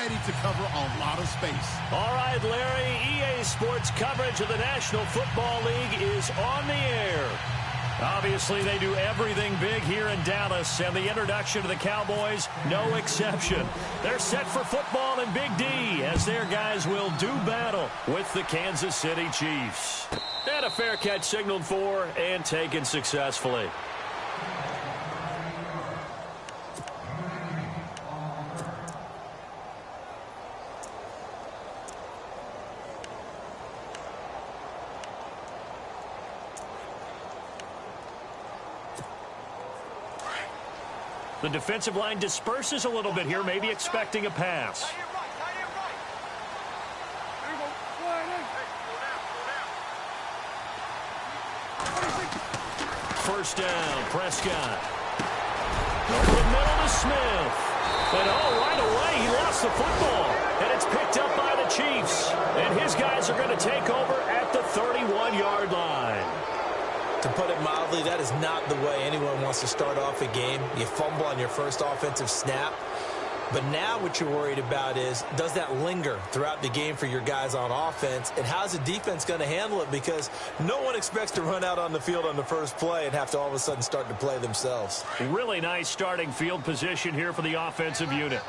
ready to cover a lot of space. All right, Larry, EA Sports coverage of the National Football League is on the air. Obviously, they do everything big here in Dallas, and the introduction to the Cowboys, no exception. They're set for football in Big D, as their guys will do battle with the Kansas City Chiefs. And a fair catch signaled for and taken successfully. The defensive line disperses a little bit here, maybe expecting a pass. First down, Prescott. Over the middle to Smith. And right away, he lost the football. And it's picked up by the Chiefs. And his guys are going to take over at the 31-yard line. To put it mildly, that is not the way anyone wants to start off a game. You fumble on your first offensive snap. But now what you're worried about is, does that linger throughout the game for your guys on offense? And how's the defense going to handle it? Because no one expects to run out on the field on the first play and have to all of a sudden start to play themselves. Really nice starting field position here for the offensive unit.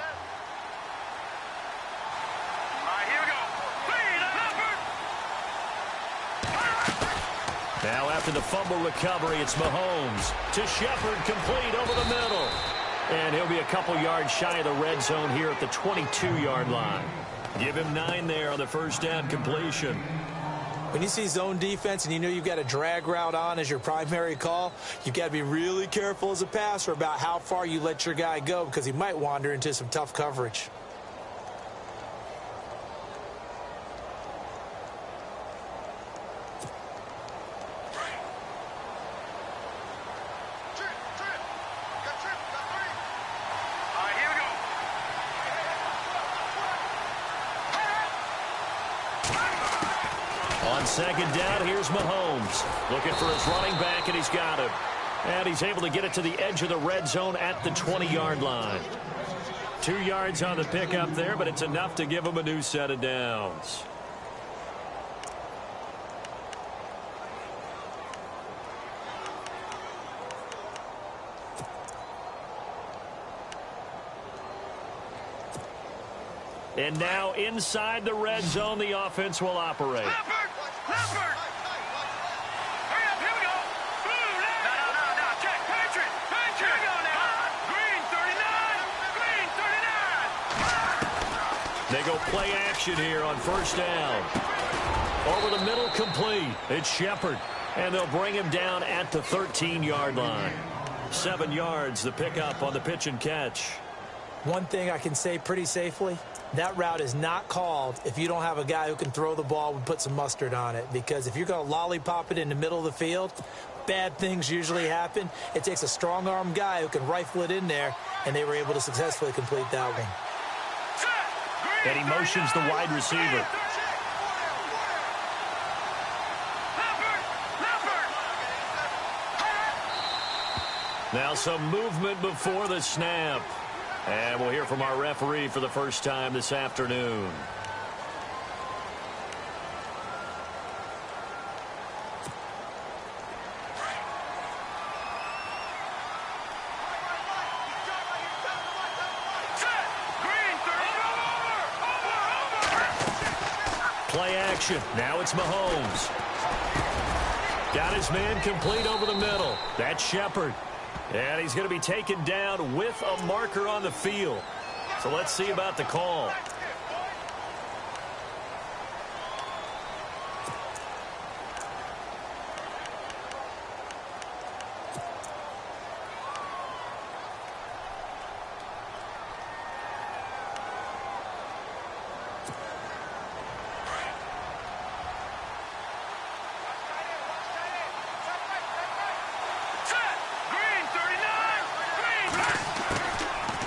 Now after the fumble recovery, it's Mahomes to Shepard, complete over the middle. And he'll be a couple yards shy of the red zone here at the 22-yard line. Give him 9 there on the first down completion. When you see zone defense and you know you've got a drag route on as your primary call, you've got to be really careful as a passer about how far you let your guy go because he might wander into some tough coverage. On second down, here's Mahomes. Looking for his running back, and he's got him. And he's able to get it to the edge of the red zone at the 20-yard line. 2 yards on the pickup there, but it's enough to give him a new set of downs. And now inside the red zone, the offense will operate. Hurry up, here we go. No, check. Patriot. Here we go now. Green 39. They go play action here on first down. Over the middle, complete. It's Shepard. And they'll bring him down at the 13-yard line. 7 yards, the pickup on the pitch and catch. One thing I can say pretty safely, that route is not called if you don't have a guy who can throw the ball and put some mustard on it. Because if you're going to lollipop it in the middle of the field, bad things usually happen. It takes a strong-arm guy who can rifle it in there, and they were able to successfully complete that one. And he motions the wide receiver. Now some movement before the snap. And we'll hear from our referee for the first time this afternoon. Play action. Now it's Mahomes. Got his man complete over the middle. That's Shepard. And he's going to be taken down with a marker on the field. So let's see about the call.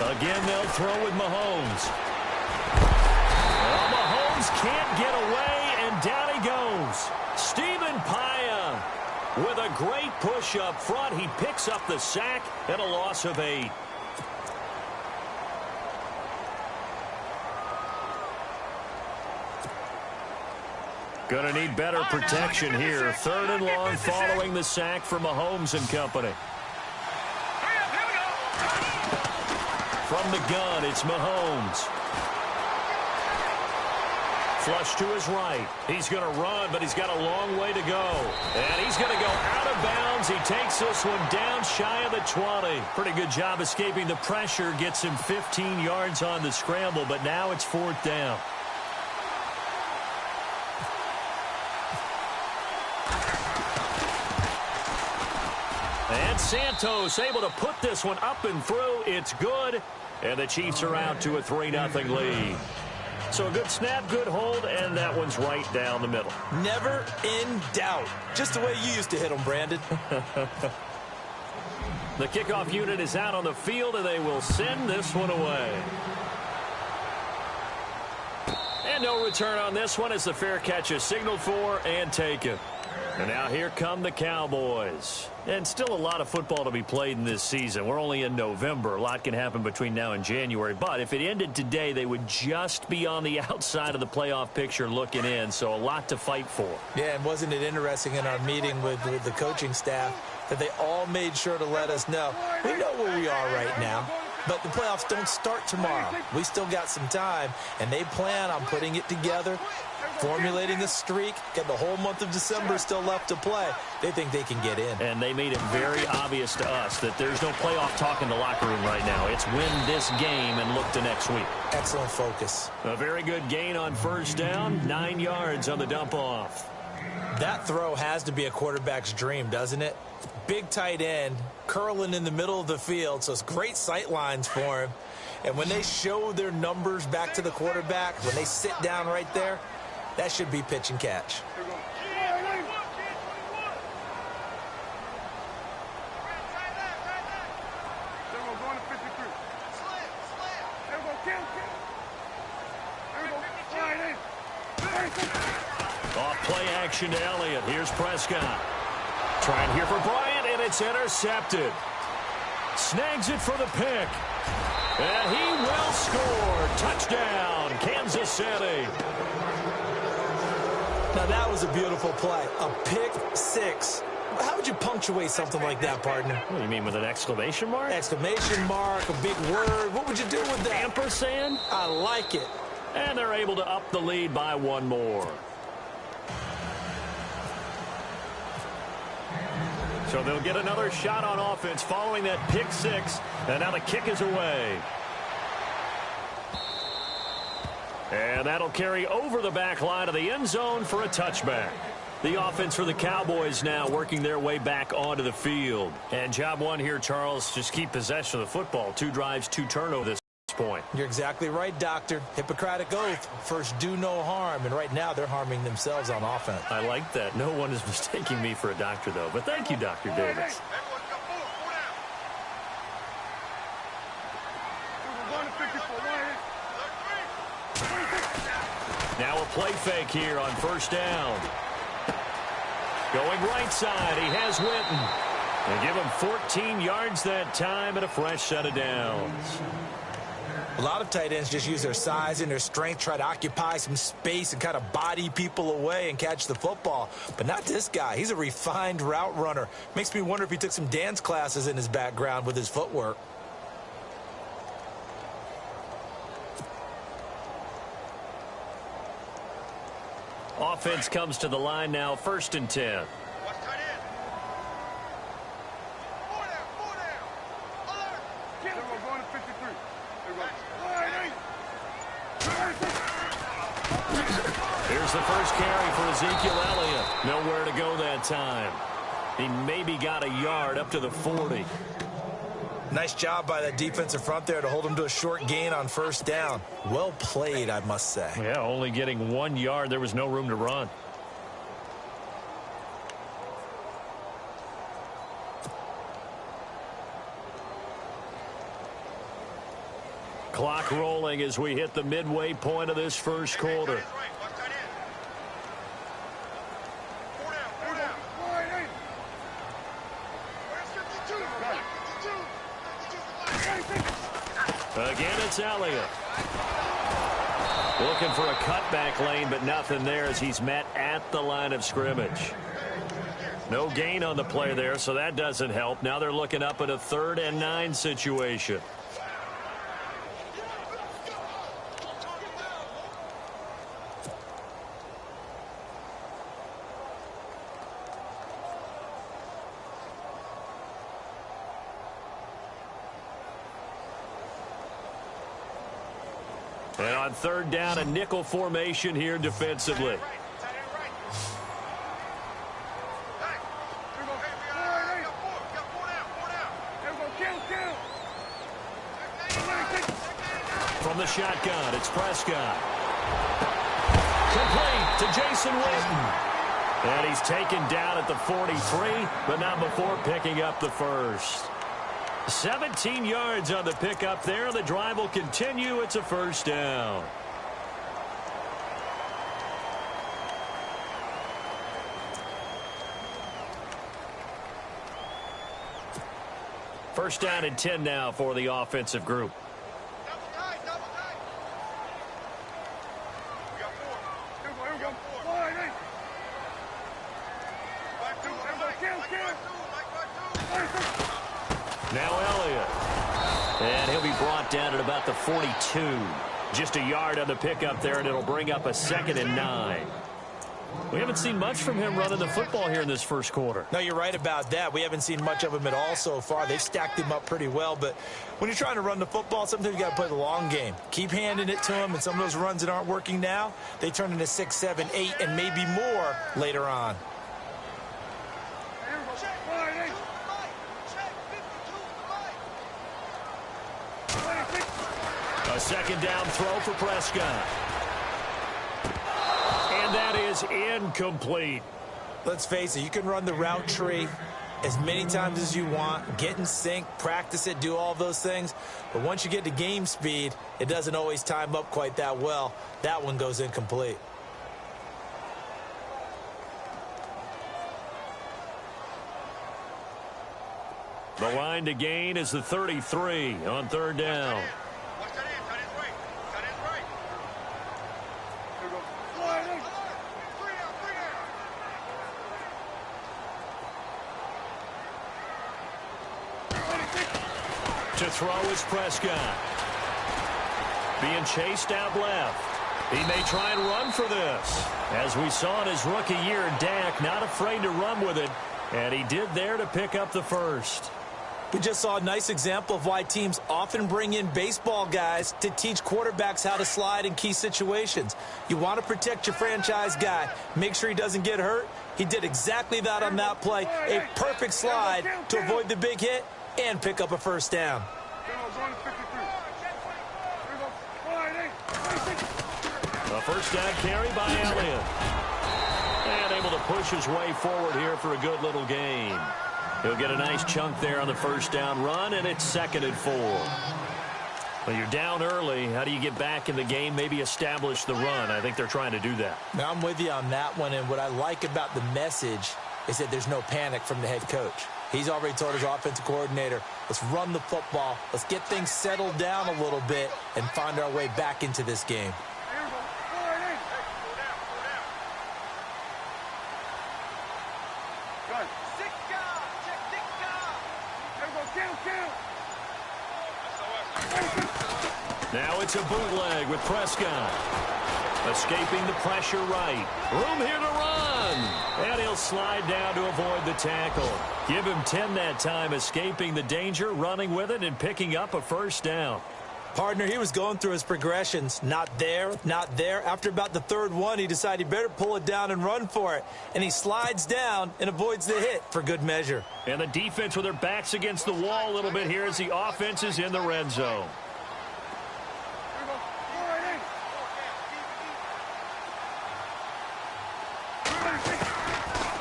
Again, they'll throw with Mahomes. Well, Mahomes can't get away, and down he goes. Stephen Paya with a great push up front. He picks up the sack and a loss of 8. Going to need better protection here. 3rd and long following the sack from Mahomes and company. From the gun, it's Mahomes. Flush to his right. He's going to run, but he's got a long way to go. And he's going to go out of bounds. He takes this one down shy of the 20. Pretty good job escaping the pressure. Gets him 15 yards on the scramble, but now it's 4th down. And Santos able to put this one up and through. It's good. And the Chiefs are out to a 3-0 lead. So a good snap, good hold, and that one's right down the middle. Never in doubt. Just the way you used to hit them, Brandon. The kickoff unit is out on the field, and they will send this one away. And no return on this one as the fair catch is signaled for and taken. And now here come the Cowboys. And still a lot of football to be played in this season. We're only in November. A lot can happen between now and January. But if it ended today, they would just be on the outside of the playoff picture looking in. So a lot to fight for. Yeah, and wasn't it interesting in our meeting with the coaching staff that they all made sure to let us know, we know where we are right now, but the playoffs don't start tomorrow. We still got some time, and they plan on putting it together, formulating a streak, got the whole month of December still left to play. They think they can get in. And they made it very obvious to us that there's no playoff talk in the locker room right now. It's win this game and look to next week. Excellent focus. A very good gain on 1st down, 9 yards on the dump off. That throw has to be a quarterback's dream, doesn't it? Big tight end, curling in the middle of the field, so it's great sight lines for him. And when they show their numbers back to the quarterback, when they sit down right there, that should be pitch and catch. Off play action to Elliott. Here's Prescott. Trying here for Bryant, and it's intercepted. Snags it for the pick. And he will score. Touchdown, Kansas City. Now that was a beautiful play. A pick six. How would you punctuate something like that, partner? What do you mean, with an exclamation mark? Exclamation mark, a big word. What would you do with that? Ampersand? I like it. And they're able to up the lead by one more. So they'll get another shot on offense following that pick six. And now the kick is away. And that'll carry over the back line of the end zone for a touchback. The offense for the Cowboys now working their way back onto the field. And job one here, Charles, just keep possession of the football. 2 drives, 2 turnovers at this point. You're exactly right, Doctor. Hippocratic oath. First, do no harm. And right now, they're harming themselves on offense. I like that. No one is mistaking me for a doctor, though. But thank you, Dr. Davis. Now a play fake here on 1st down. Going right side, he has Witten. They give him 14 yards that time and a fresh set of downs. A lot of tight ends just use their size and their strength, try to occupy some space and kind of body people away and catch the football. But not this guy. He's a refined route runner. Makes me wonder if he took some dance classes in his background with his footwork. Offense comes to the line now, 1st and 10. Here's the first carry for Ezekiel Elliott. Nowhere to go that time. He maybe got a yard up to the 40. Nice job by that defensive front there to hold him to a short gain on 1st down. Well played, I must say. Yeah, only getting 1 yard. There was no room to run. Clock rolling as we hit the midway point of this first quarter. Again, it's Elliott. Looking for a cutback lane, but nothing there as he's met at the line of scrimmage. No gain on the play there, so that doesn't help. Now they're looking up at a 3rd and 9 situation. And on 3rd down, a nickel formation here defensively. From the shotgun, it's Prescott. Complete to Jason Witten. And he's taken down at the 43, but not before picking up the first. 17 yards on the pickup there. The drive will continue. It's a 1st down. First down and 10 now for the offensive group. Now Elliott. And he'll be brought down at about the 42. Just a yard on the pickup there, and it'll bring up a 2nd and 9. We haven't seen much from him running the football here in this first quarter. No, you're right about that. We haven't seen much of him at all so far. They've stacked him up pretty well, but when you're trying to run the football, sometimes you got to play the long game. Keep handing it to him, and some of those runs that aren't working now, they turn into 6, 7, 8, and maybe more later on. A 2nd down throw for Prescott. And that is incomplete. Let's face it, you can run the route tree as many times as you want, get in sync, practice it, do all those things. But once you get to game speed, it doesn't always time up quite that well. That one goes incomplete. The line to gain is the 33 on 3rd down. To throw is Prescott. Being chased out left. He may try and run for this. As we saw in his rookie year, Dak not afraid to run with it. And he did there to pick up the first. We just saw a nice example of why teams often bring in baseball guys to teach quarterbacks how to slide in key situations. You want to protect your franchise guy. Make sure he doesn't get hurt. He did exactly that on that play. A perfect slide to avoid the big hit and pick up a 1st down. A 1st down carry by Elliott. And able to push his way forward here for a good little gain. He'll get a nice chunk there on the 1st down run, and it's 2nd and 4. Well, you're down early. How do you get back in the game, maybe establish the run? I think they're trying to do that. Now, I'm with you on that one, and what I like about the message is that there's no panic from the head coach. He's already told his offensive coordinator, let's run the football, let's get things settled down a little bit and find our way back into this game. Now it's a bootleg with Prescott. Escaping the pressure right. Room here to run. And he'll slide down to avoid the tackle. Give him 10 that time, escaping the danger, running with it, and picking up a 1st down. Partner, he was going through his progressions. Not there, not there. After about the 3rd one, he decided he better pull it down and run for it. And he slides down and avoids the hit for good measure. And the defense with their backs against the wall a little bit here as the offense is in the red zone.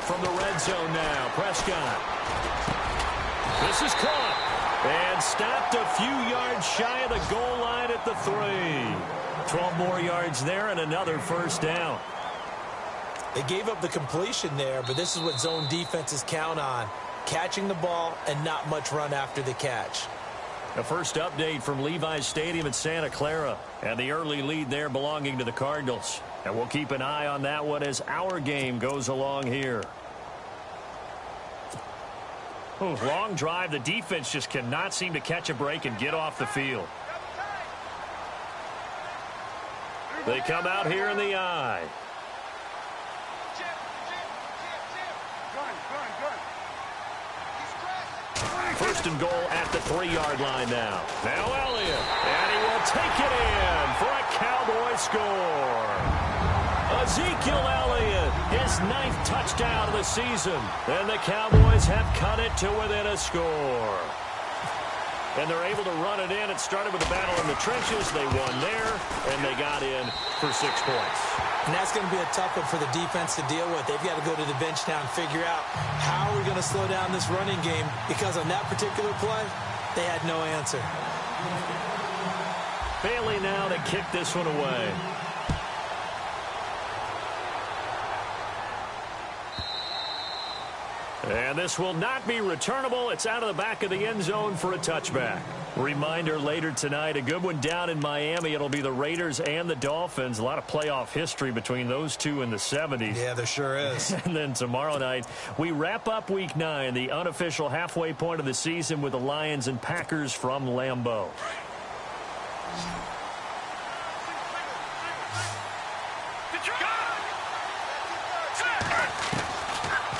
From the red zone now, Prescott. This is caught. And stopped a few yards shy of the goal line at the 3. 12 more yards there and another 1st down. They gave up the completion there, but this is what zone defenses count on. Catching the ball and not much run after the catch. The first update from Levi's Stadium in Santa Clara, and the early lead there belonging to the Cardinals. And we'll keep an eye on that one as our game goes along here. Long drive. The defense just cannot seem to catch a break and get off the field. They come out here in the eye. First and goal at the 3-yard line now. Now Elliott, and he will take it in for a Cowboy score. Ezekiel Elliott, his 9th touchdown of the season, and the Cowboys have cut it to within a score. And they're able to run it in. It started with a battle in the trenches. They won there, and they got in for 6 points. And that's going to be a tough one for the defense to deal with. They've got to go to the bench now and figure out how we're going to slow down this running game, because on that particular play, they had no answer. Bailey now to kick this one away. And this will not be returnable. It's out of the back of the end zone for a touchback. Reminder later tonight, a good one down in Miami. It'll be the Raiders and the Dolphins. A lot of playoff history between those two in the 70s. Yeah, there sure is. And then tomorrow night, we wrap up Week 9, the unofficial halfway point of the season with the Lions and Packers from Lambeau.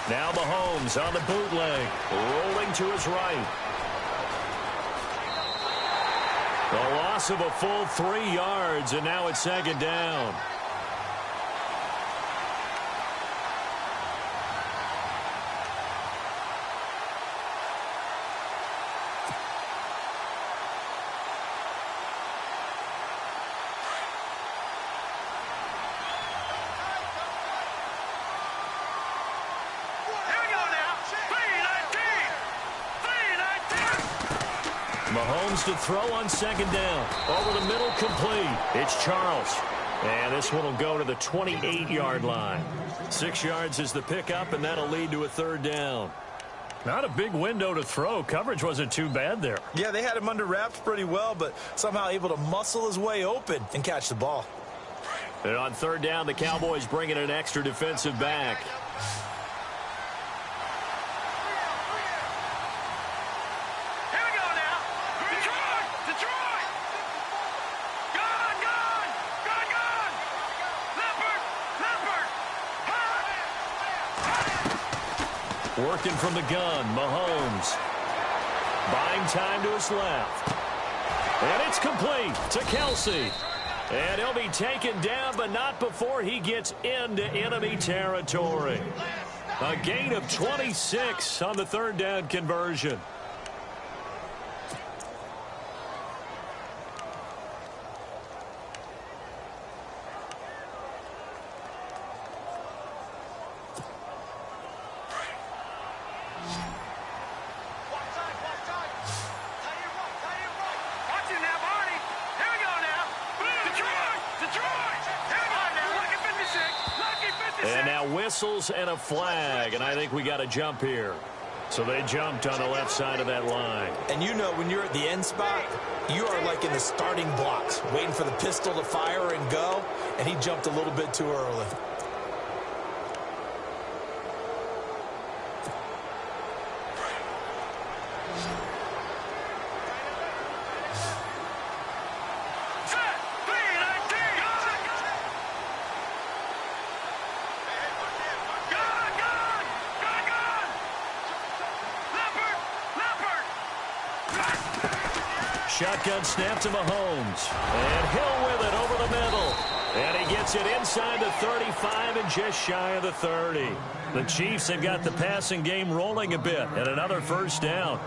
Now Mahomes on the bootleg, rolling to his right. The loss of a full 3 yards, and now it's 2nd down. Mahomes to throw on 2nd down. Over the middle, complete. It's Charles. And this one will go to the 28-yard line. 6 yards is the pickup, and that'll lead to a 3rd down. Not a big window to throw. Coverage wasn't too bad there. Yeah, they had him under wraps pretty well, but somehow able to muscle his way open and catch the ball. And on 3rd down, the Cowboys bring in an extra defensive back. Working from the gun, Mahomes. Buying time to his left. And it's complete to Kelsey. And he'll be taken down, but not before he gets into enemy territory. A gain of 26 on the 3rd down conversion. And now whistles and a flag, and I think we got a jump here. So they jumped on the left side of that line. And you know, when you're at the end spot, you are like in the starting blocks, waiting for the pistol to fire and go, and he jumped a little bit too early. Shotgun snap to Mahomes. And Hill with it over the middle. And he gets it inside the 35 and just shy of the 30. The Chiefs have got the passing game rolling a bit, and another 1st down.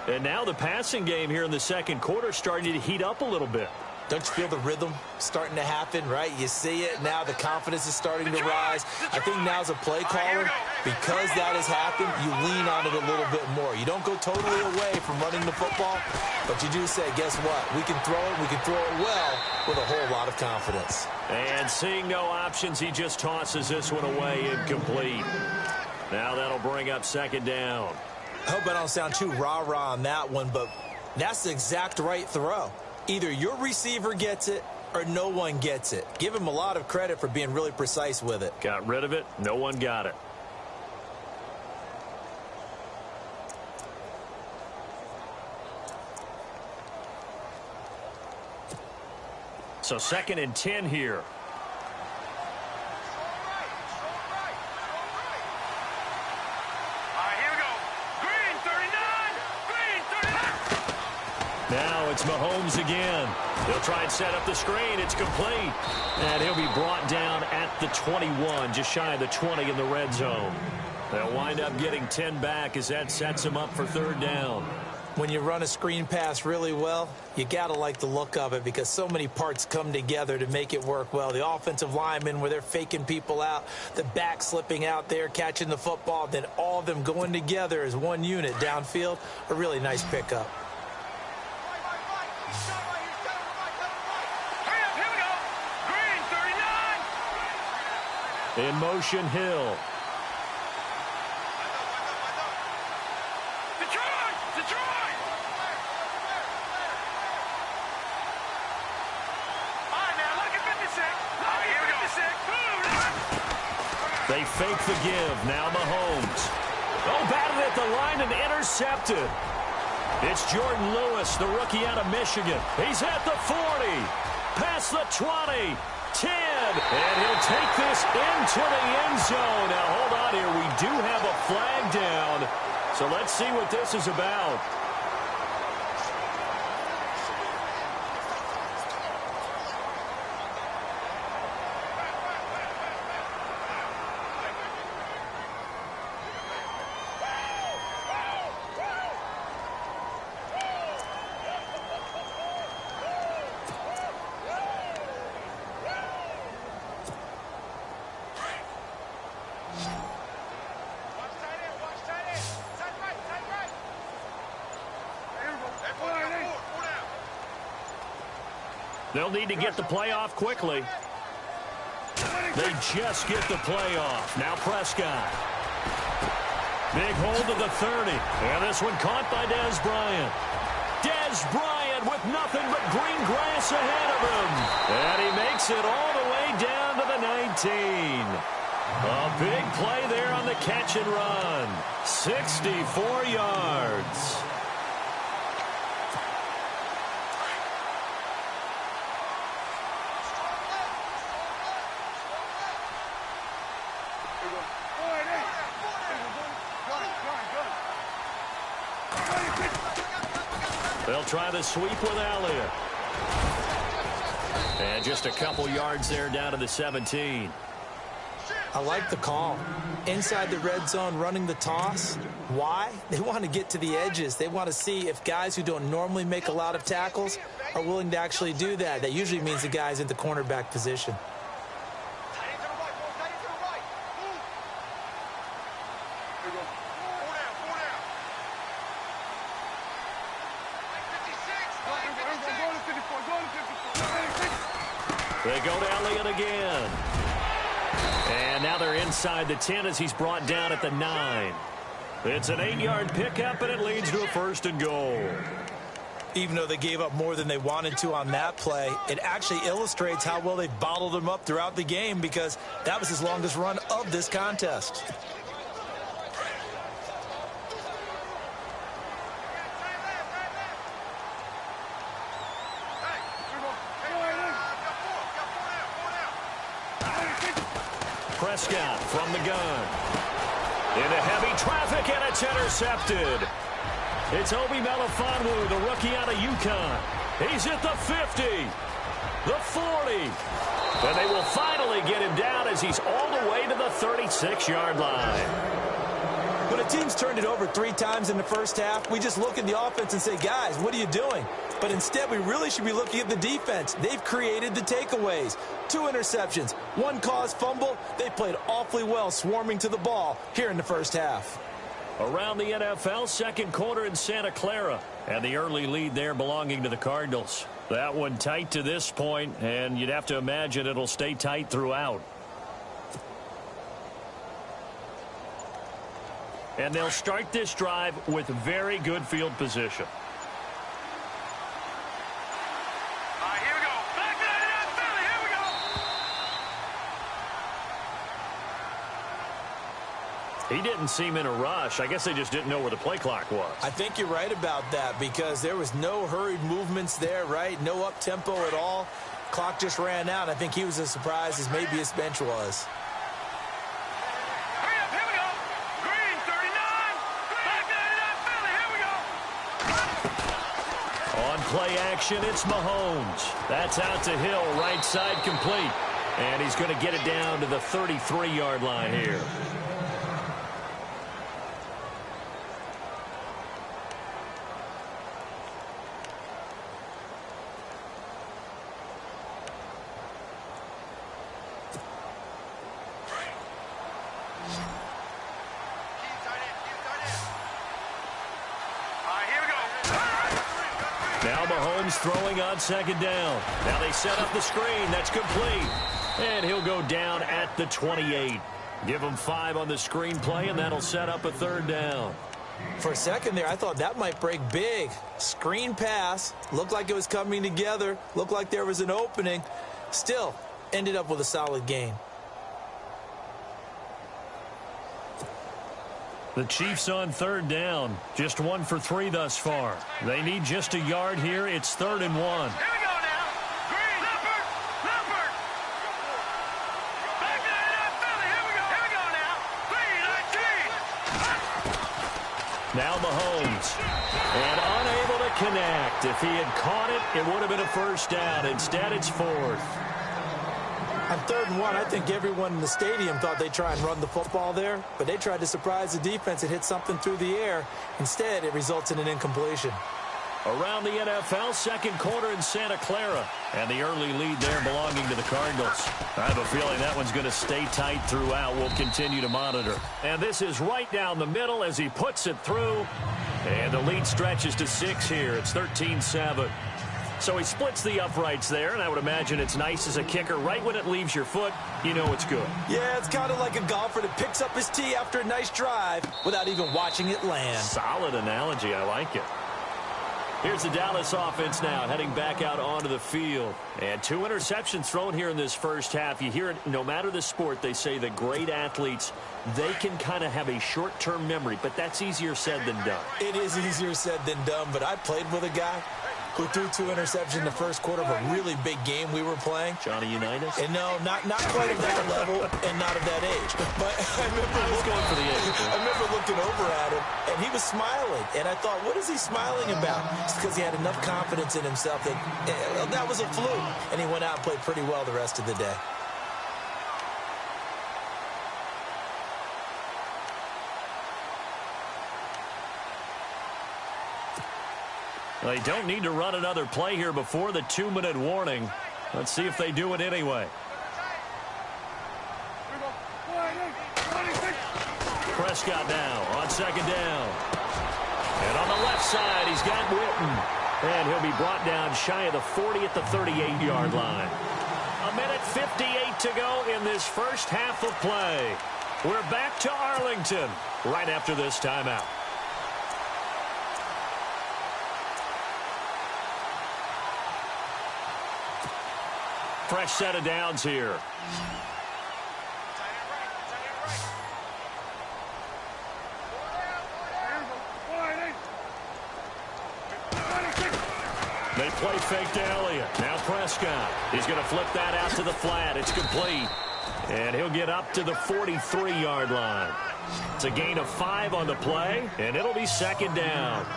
And now the passing game here in the 2nd quarter starting to heat up a little bit. Don't you feel the rhythm starting to happen, right? You see it now. The confidence is starting to rise. I think now's a play caller. Because that has happened, you lean on it a little bit more. You don't go totally away from running the football, but you do say, guess what? We can throw it. We can throw it well with a whole lot of confidence. And seeing no options, he just tosses this one away incomplete. Now that'll bring up 2nd down. I hope I don't sound too rah-rah on that one, but That's the exact right throw. Either your receiver gets it or no one gets it. Give him a lot of credit for being really precise with it. Got rid of it. No one got it. So 2nd and 10 here. Now it's Mahomes again. They'll try and set up the screen. It's complete. And he'll be brought down at the 21, just shy of the 20 in the red zone. They'll wind up getting 10 back as that sets them up for 3rd down. When you run a screen pass really well, you got to like the look of it because so many parts come together to make it work well. The offensive linemen where they're faking people out, the back slipping out there, catching the football, then all of them going together as one unit downfield. A really nice pickup. In motion, Hill. Detroit! All right, now, look at 56. Here we go. They fake the give. Now Mahomes. Oh, batted at the line and intercepted. It's Jordan Lewis, the rookie out of Michigan. He's at the 40. Past the 20. 10, and he'll take this into the end zone. Now, hold on here. We do have a flag down, so let's see what this is about. They'll need to get the play off quickly. They just get the play off. Now Prescott. Big hold of the 30. And this one caught by Dez Bryant. Dez Bryant with nothing but green grass ahead of him. And he makes it all the way down to the 19. A big play there on the catch and run. 64 yards. They'll try the sweep with Elliott. And just a couple yards there down to the 17. I like the call. Inside the red zone running the toss. Why? They want to get to the edges. They want to see if guys who don't normally make a lot of tackles are willing to actually do that. That usually means the guy's in the cornerback position. They go to Elliott again. And now they're inside the 10 as he's brought down at the 9. It's an 8-yard pickup, and it leads to a 1st and goal. Even though they gave up more than they wanted to on that play, it actually illustrates how well they've bottled them up throughout the game because that was his longest run of this contest. Prescott from the gun. Into heavy traffic, and it's intercepted. It's Obi Melifonwu, the rookie out of UConn. He's at the 50, the 40. And they will finally get him down as he's all the way to the 36-yard line. When a team's turned it over 3 times in the first half, we just look at the offense and say, guys, what are you doing? But instead, we really should be looking at the defense. They've created the takeaways. 2 interceptions, 1 caused fumble. They played awfully well swarming to the ball here in the first half. Around the NFL, 2nd quarter in Santa Clara. And the early lead there belonging to the Cardinals. That one tight to this point, and you'd have to imagine it'll stay tight throughout. And they'll start this drive with very good field position. He didn't seem in a rush. I guess they just didn't know where the play clock was. I think you're right about that because there was no hurried movements there, right? No up-tempo at all. Clock just ran out. I think he was as surprised as maybe his bench was. Hurry up, here we go. Green, 39. Back 99, Philly, here we go. On play action, it's Mahomes. That's out to Hill, right side complete. And he's going to get it down to the 33-yard line here. Now Mahomes throwing on second down. Now they set up the screen. That's complete. And he'll go down at the 28. Give him 5 on the screen play, and that'll set up a third down. For a second there, I thought that might break big. Screen pass. Looked like it was coming together. Looked like there was an opening. Still, ended up with a solid gain. The Chiefs on third down. Just 1 for 3 thus far. They need just a yard here. It's 3rd and 1. Here we go now. Green, Leopard. Back 99, Philly, here we go. Here we go now. 3-19. Now Mahomes. And unable to connect. If he had caught it, it would have been a first down. Instead, it's 4th. On 3rd and 1, I think everyone in the stadium thought they'd try and run the football there, but they tried to surprise the defense and hit something through the air. Instead, it results in an incompletion. Around the NFL, second quarter in Santa Clara. And the early lead there belonging to the Cardinals. I have a feeling that one's going to stay tight throughout. We'll continue to monitor. And this is right down the middle as he puts it through. And the lead stretches to 6 here. It's 13-7. So he splits the uprights there, and I would imagine it's nice as a kicker. Right when it leaves your foot, you know it's good. Yeah, it's kind of like a golfer that picks up his tee after a nice drive without even watching it land. Solid analogy. I like it. Here's the Dallas offense now, heading back out onto the field. And 2 interceptions thrown here in this first half. You hear it, no matter the sport, they say that great athletes, they can kind of have a short-term memory, but that's easier said than done. It is easier said than done, but I played with a guy who threw 2 interceptions in the first quarter of a really big game we were playing. Johnny Unitas? And no, not quite at that level and not of that age. But I remember looking over at him, and he was smiling. And I thought, what is he smiling about? It's because he had enough confidence in himself that that was a fluke. And he went out and played pretty well the rest of the day. They don't need to run another play here before the 2-minute warning. Let's see if they do it anyway. Prescott now on second down. And on the left side, he's got Witten. And he'll be brought down shy of the 40 at the 38-yard line. 1:58 to go in this first half of play. We're back to Arlington right after this timeout. Fresh set of downs here. They play fake to Elliott. Now Prescott. He's going to flip that out to the flat. It's complete. And he'll get up to the 43-yard line. It's a gain of 5 on the play, and it'll be second down.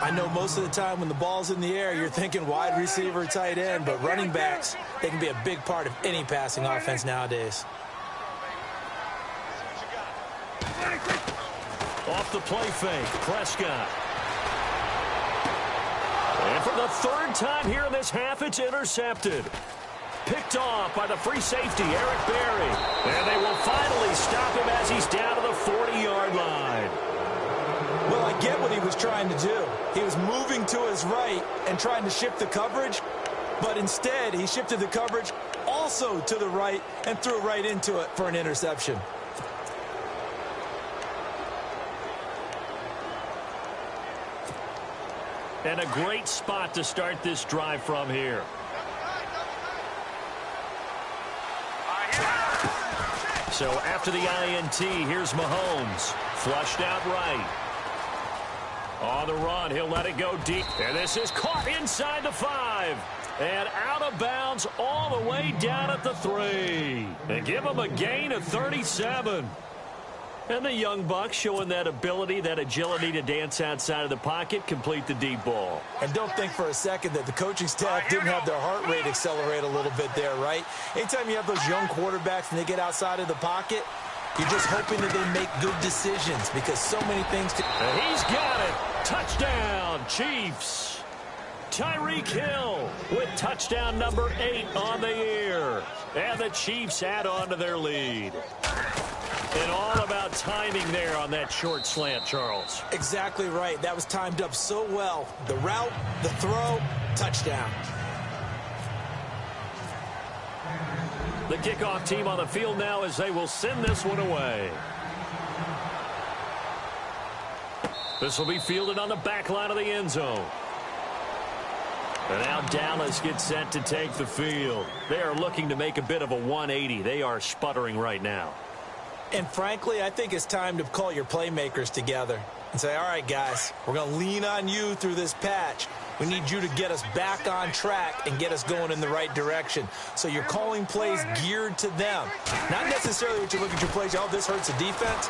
I know most of the time when the ball's in the air, you're thinking wide receiver, tight end, but running backs, they can be a big part of any passing offense nowadays. Off the play fake, Prescott. And for the 3rd time here in this half, it's intercepted. Picked off by the free safety, Eric Berry. And they will finally stop him as he's down to the 40-yard line. Well, I get what he was trying to do. He was moving to his right and trying to shift the coverage, but instead he shifted the coverage also to the right and threw right into it for an interception. And a great spot to start this drive from here. So after the INT, here's Mahomes. Flushed out right. On the run, he'll let it go deep. And this is caught inside the 5. And out of bounds all the way down at the 3. And give him a gain of 37. And the young buck showing that ability, that agility to dance outside of the pocket, complete the deep ball. And don't think for a second that the coaching staff didn't have their heart rate accelerate a little bit there, right? Anytime you have those young quarterbacks and they get outside of the pocket, you're just hoping that they make good decisions because so many things can... And he's got it. Touchdown, Chiefs. Tyreek Hill with touchdown number 8 on the year. And the Chiefs add on to their lead. And all about timing there on that short slant, Charles. Exactly right. That was timed up so well. The route, the throw, touchdown. The kickoff team on the field now as they will send this one away. This will be fielded on the back line of the end zone. And now Dallas gets set to take the field. They are looking to make a bit of a 180. They are sputtering right now. And frankly, I think it's time to call your playmakers together and say, all right, guys, we're going to lean on you through this patch. We need you to get us back on track and get us going in the right direction. So you're calling plays geared to them. Not necessarily what you look at your plays, oh, this hurts the defense.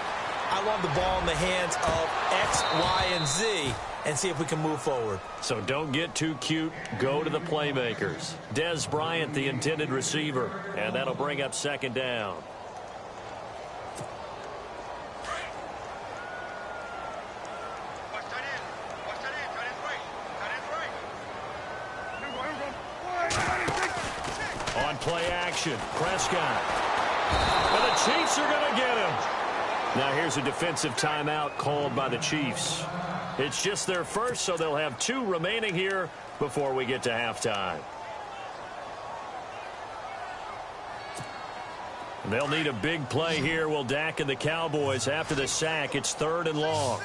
I want the ball in the hands of X, Y, and Z and see if we can move forward. So don't get too cute. Go to the playmakers. Dez Bryant, the intended receiver. And that'll bring up second down. On play action, Prescott. And the Chiefs are going to get him. Now here's a defensive timeout called by the Chiefs. It's just their first, so they'll have 2 remaining here before we get to halftime. They'll need a big play here. Will Dak and the Cowboys after the sack. It's 3rd and long.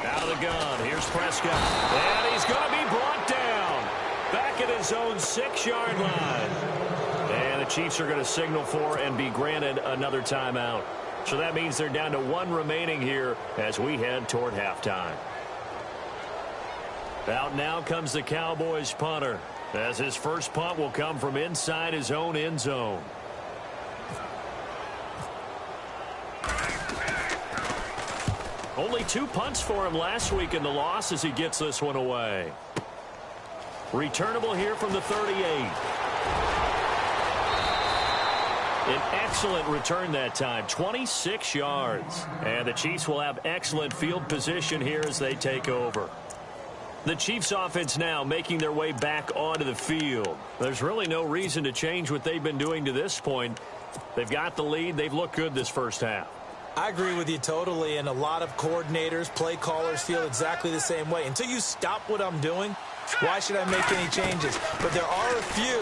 Out of the gun. Here's Prescott. And he's going to be brought down. Back at his own 6-yard line. And the Chiefs are going to signal for and be granted another timeout. So that means they're down to 1 remaining here as we head toward halftime. Out now comes the Cowboys punter, as his first punt will come from inside his own end zone. Only 2 punts for him last week in the loss as he gets this one away. Returnable here from the 38. An excellent return that time, 26 yards. And the Chiefs will have excellent field position here as they take over. The Chiefs offense now making their way back onto the field. There's really no reason to change what they've been doing to this point. They've got the lead. They've looked good this first half. I agree with you totally, and a lot of coordinators, play callers feel exactly the same way. Until you stop what I'm doing, why should I make any changes? But there are a few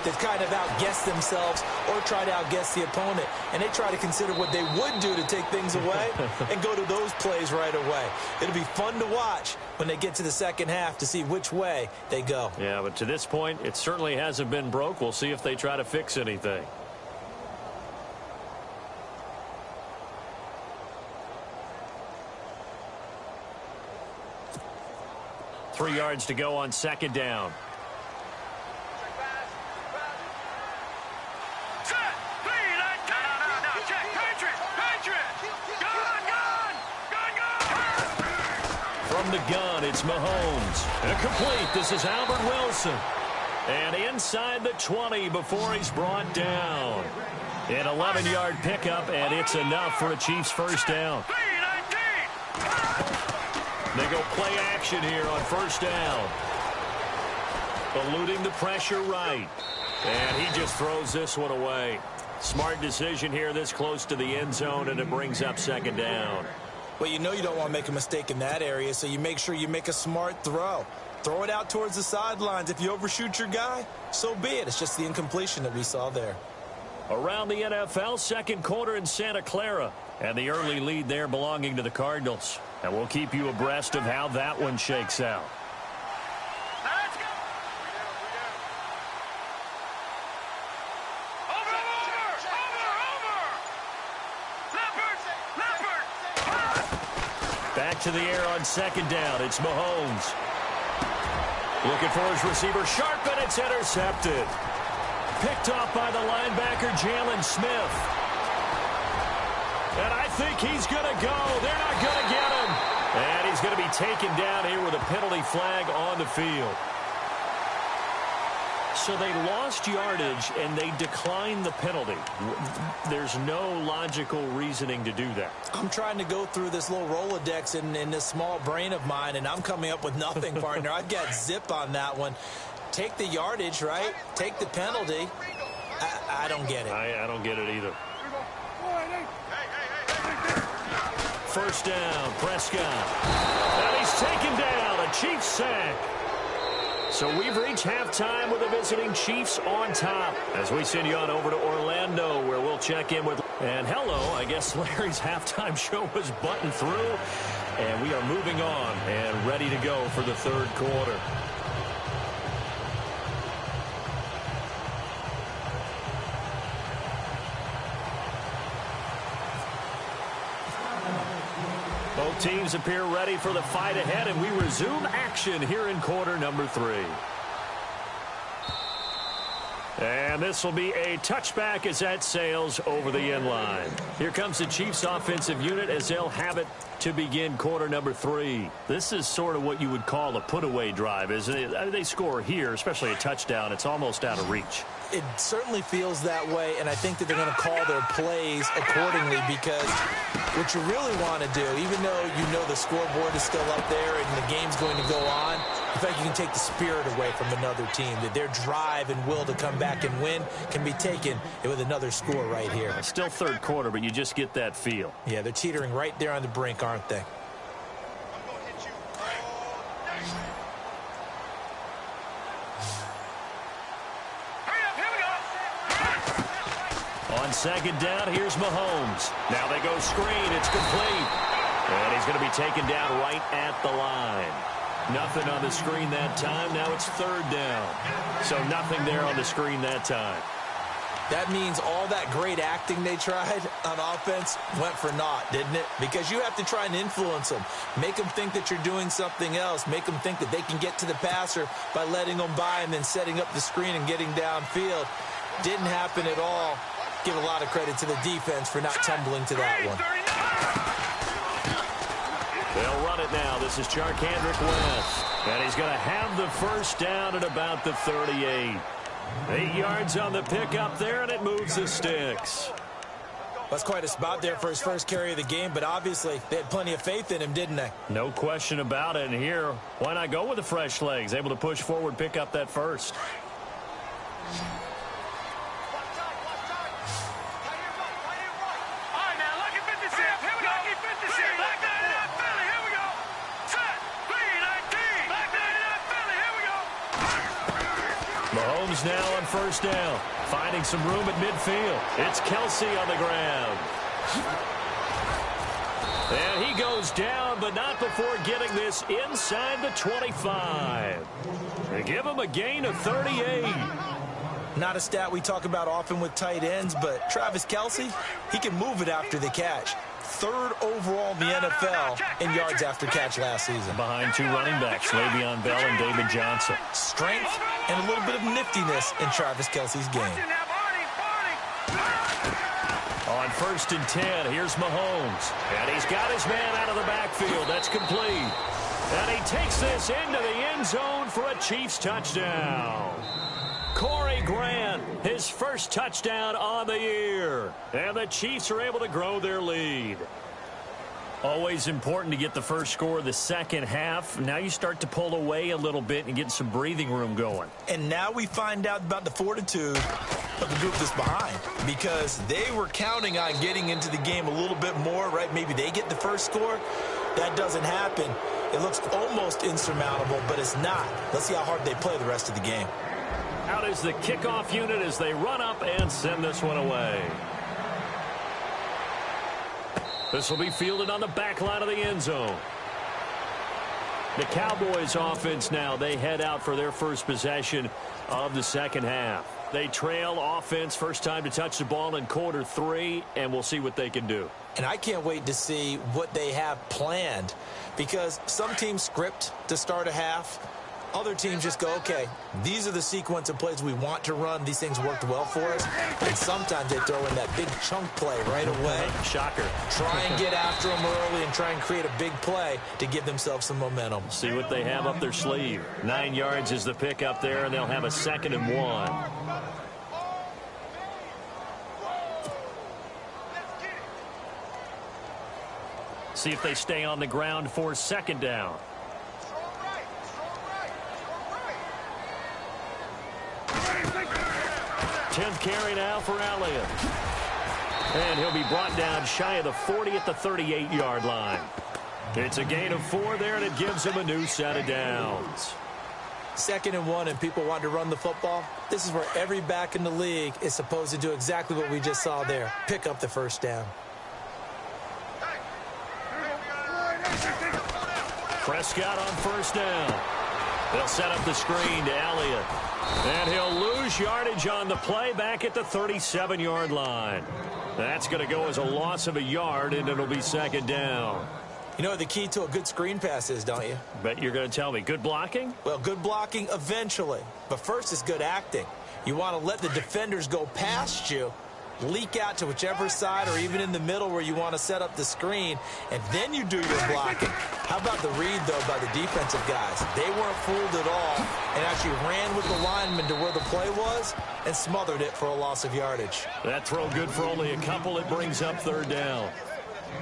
that kind of outguess themselves or try to outguess the opponent, and they try to consider what they would do to take things away and go to those plays right away. It'll be fun to watch when they get to the second half to see which way they go. Yeah, but to this point, it certainly hasn't been broke. We'll see if they try to fix anything. Three yards to go on second down. From the gun, it's Mahomes. And complete. This is Albert Wilson. And inside the 20 before he's brought down. An 11-yard pickup, and it's enough for a Chiefs first down. They go play action here on first down. Eluding the pressure right. And he just throws this one away. Smart decision here this close to the end zone, and it brings up second down. Well, you know you don't want to make a mistake in that area, so you make sure you make a smart throw. Throw it out towards the sidelines. If you overshoot your guy, so be it. It's just the incompletion that we saw there. Around the NFL, second quarter in Santa Clara. And the early lead there belonging to the Cardinals. And we'll keep you abreast of how that one shakes out. Let's go. Over. Leopard. Back to the air on second down. It's Mahomes. Looking for his receiver. Sharp, and it's intercepted. Picked off by the linebacker, Jalen Smith. And I think he's going to go. They're not going to get him. And he's going to be taken down here with a penalty flag on the field. So they lost yardage, and they declined the penalty. There's no logical reasoning to do that. I'm trying to go through this little Rolodex in this small brain of mine, and I'm coming up with nothing, partner. I've got zip on that one. Take the yardage, right? Take the penalty. I don't get it. I don't get it either. First down, Prescott. And he's taken down. A Chiefs sack. So we've reached halftime with the visiting Chiefs on top. As we send you on over to Orlando, where we'll check in with... And hello, I guess Larry's halftime show was buttoned through. And we are moving on and ready to go for the third quarter. Both teams appear ready for the fight ahead, and we resume action here in quarter number 3. And this will be a touchback as that sails over the end line. Here comes the Chiefs offensive unit as they'll have it to begin quarter number 3. This is sort of what you would call a put-away drive, isn't it? I mean, they score here, especially a touchdown. It's almost out of reach. It certainly feels that way, and I think that they're going to call their plays accordingly, because what you really want to do, even though you know the scoreboard is still up there and the game's going to go on, in fact, you can take the spirit away from another team, that their drive and will to come back and win can be taken with another score right here. Still third quarter, but you just get that feel. Yeah, they're teetering right there on the brink, aren't they? On second down, here's Mahomes. Now they go screen. It's complete. And he's going to be taken down right at the line. Nothing on the screen that time. Now it's third down. So nothing there on the screen that time. That means all that great acting they tried on offense went for naught, didn't it? Because you have to try and influence them. Make them think that you're doing something else. Make them think that they can get to the passer by letting them by and then setting up the screen and getting downfield. Didn't happen at all. Give a lot of credit to the defense for not tumbling to that one. They'll run it now. This is Charkandrick West. And he's going to have the first down at about the 38. 8 yards on the pickup there, and it moves the sticks. That's quite a spot there for his first carry of the game, but obviously they had plenty of faith in him, didn't they? No question about it. And here, why not go with the fresh legs? Able to push forward, pick up that first. Mahomes now on first down, finding some room at midfield. It's Kelsey on the ground. And he goes down, but not before getting this inside the 25. They give him a gain of 38. Not a stat we talk about often with tight ends, but Travis Kelsey, he can move it after the catch. Third overall in the NFL in yards after catch last season. Behind two running backs, Le'Veon Bell and David Johnson. Strength and a little bit of niftiness in Travis Kelsey's game. On first and 10, here's Mahomes. And he's got his man out of the backfield. That's complete. And he takes this into the end zone for a Chiefs touchdown. Corey Grant, his first touchdown on the year. And the Chiefs are able to grow their lead. Always important to get the first score of the second half. Now you start to pull away a little bit and get some breathing room going. And now we find out about the fortitude of the group that's behind, because they were counting on getting into the game a little bit more, right? Maybe they get the first score. That doesn't happen. It looks almost insurmountable, but it's not. Let's see how hard they play the rest of the game. Out is the kickoff unit as they run up and send this one away. This will be fielded on the back line of the end zone. The Cowboys offense now, they head out for their first possession of the second half. They trail offense, first time to touch the ball in quarter 3, and we'll see what they can do. And I can't wait to see what they have planned, because some teams script to start a half. Other teams just go, okay, these are the sequence of plays we want to run. These things worked well for us. And sometimes they throw in that big chunk play right away. Shocker. Try and get after them early and try and create a big play to give themselves some momentum. See what they have up their sleeve. 9 yards is the pick up there, and they'll have a 2nd and 1. See if they stay on the ground for 2nd down. 10th carry now for Elliott. And he'll be brought down shy of the 40 at the 38-yard line. It's a gain of 4 there, and it gives him a new set of downs. 2nd and 1, and people want to run the football. This is where every back in the league is supposed to do exactly what we just saw there. Pick up the first down. Prescott on first down. They'll set up the screen to Elliott. And he'll lose yardage on the play back at the 37-yard line. That's going to go as a loss of a yard, and it'll be 2nd down. You know what the key to a good screen pass is, don't you? Bet you're going to tell me. Good blocking? Well, good blocking eventually. But first is good acting. You want to let the defenders go past you, leak out to whichever side or even in the middle where you want to set up the screen, and then you do your blocking. How about the read, though, by the defensive guys? They weren't fooled at all and actually ran with the lineman to where the play was and smothered it for a loss of yardage. That throw good for only a couple. It brings up 3rd down.